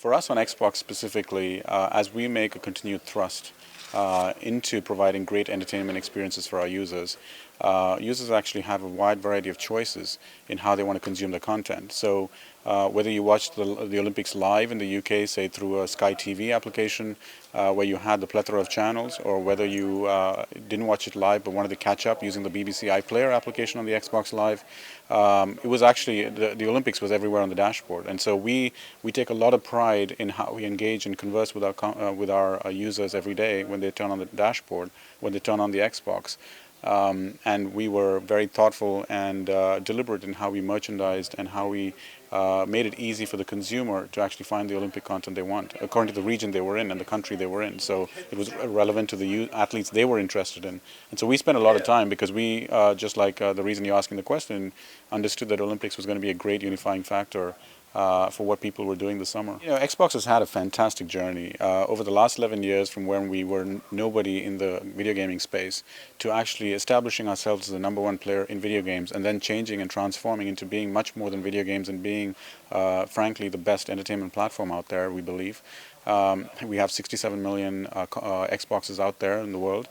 For us on Xbox specifically, as we make a continued thrust into providing great entertainment experiences for our users, users actually have a wide variety of choices in how they want to consume the content. So whether you watch the Olympics live in the UK, say through a Sky TV application, where you had the plethora of channels, or whether you didn't watch it live but wanted to catch up using the BBC iPlayer application on the Xbox Live, it was actually, the Olympics was everywhere on the dashboard. And so we take a lot of pride in how we engage and converse with our users every day when they turn on the dashboard, when they turn on the Xbox. And we were very thoughtful and deliberate in how we merchandised and how we made it easy for the consumer to actually find the Olympic content they want, according to the region they were in and the country they were in. So it was relevant to the athletes they were interested in. And so we spent a lot of time, because we, just like the reason you're asking the question, understood that Olympics was going to be a great unifying factor for what people were doing this summer. You know, Xbox has had a fantastic journey over the last 11 years, from when we were nobody in the video gaming space to actually establishing ourselves as the #1 player in video games, and then changing and transforming into being much more than video games and being, frankly, the best entertainment platform out there, we believe. We have 67 million Xboxes out there in the world,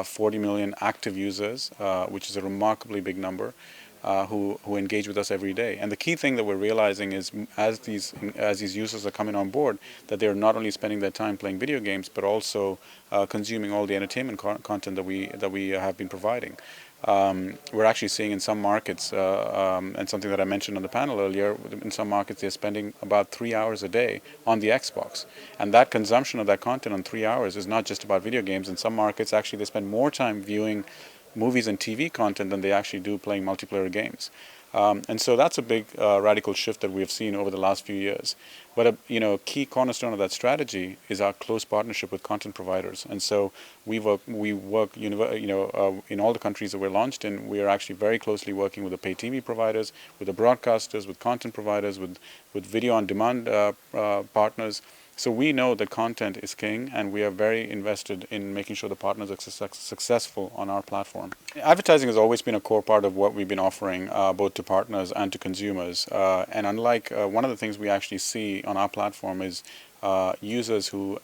40 million active users, which is a remarkably big number. Who engage with us every day. And the key thing that we're realizing is, as these users are coming on board, that they're not only spending their time playing video games, but also consuming all the entertainment content that we have been providing. We're actually seeing in some markets, and something that I mentioned on the panel earlier, in some markets they're spending about 3 hours a day on the Xbox. And that consumption of that content on 3 hours is not just about video games. In some markets, actually, they spend more time viewing movies and TV content than they actually do playing multiplayer games. And so that's a big radical shift that we have seen over the last few years. But a key cornerstone of that strategy is our close partnership with content providers. And so we work in all the countries that we're launched in. We are actually very closely working with the pay TV providers, with the broadcasters, with content providers, with video on demand partners. So we know that content is king, and we are very invested in making sure the partners are successful on our platform. Advertising has always been a core part of what we've been offering, both to partners and to consumers. And unlike one of the things we actually see on our platform is users who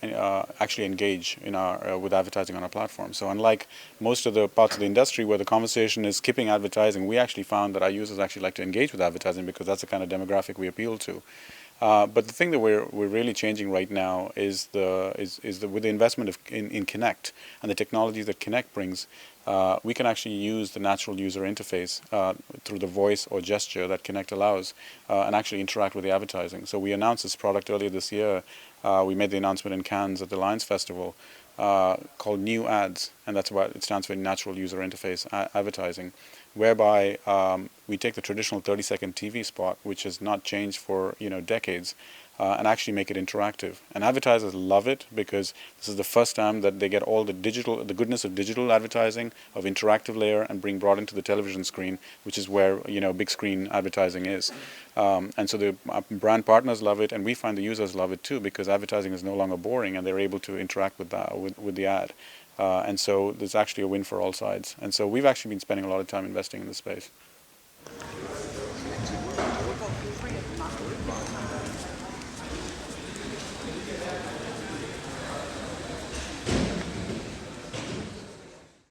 actually engage with advertising on our platform. So unlike most of the parts of the industry where the conversation is skipping advertising, we actually found that our users actually like to engage with advertising, because that's the kind of demographic we appeal to. But the thing that we're really changing right now is with the investment in Connect and the technologies that Connect brings, we can actually use the natural user interface through the voice or gesture that Connect allows, and actually interact with the advertising. So we announced this product earlier this year. We made the announcement in Cannes at the Lions Festival, called New Ads, and it stands for Natural User Interface Advertising, whereby we take the traditional 30-second TV spot, which has not changed for decades, and actually make it interactive. And advertisers love it, because this is the first time that they get all the goodness of digital advertising, of interactive layer, and brought into the television screen, which is where big screen advertising is. And so the brand partners love it, and we find the users love it too, because advertising is no longer boring, and they're able to interact with the ad. And so there's actually a win for all sides. And so we've actually been spending a lot of time investing in this space.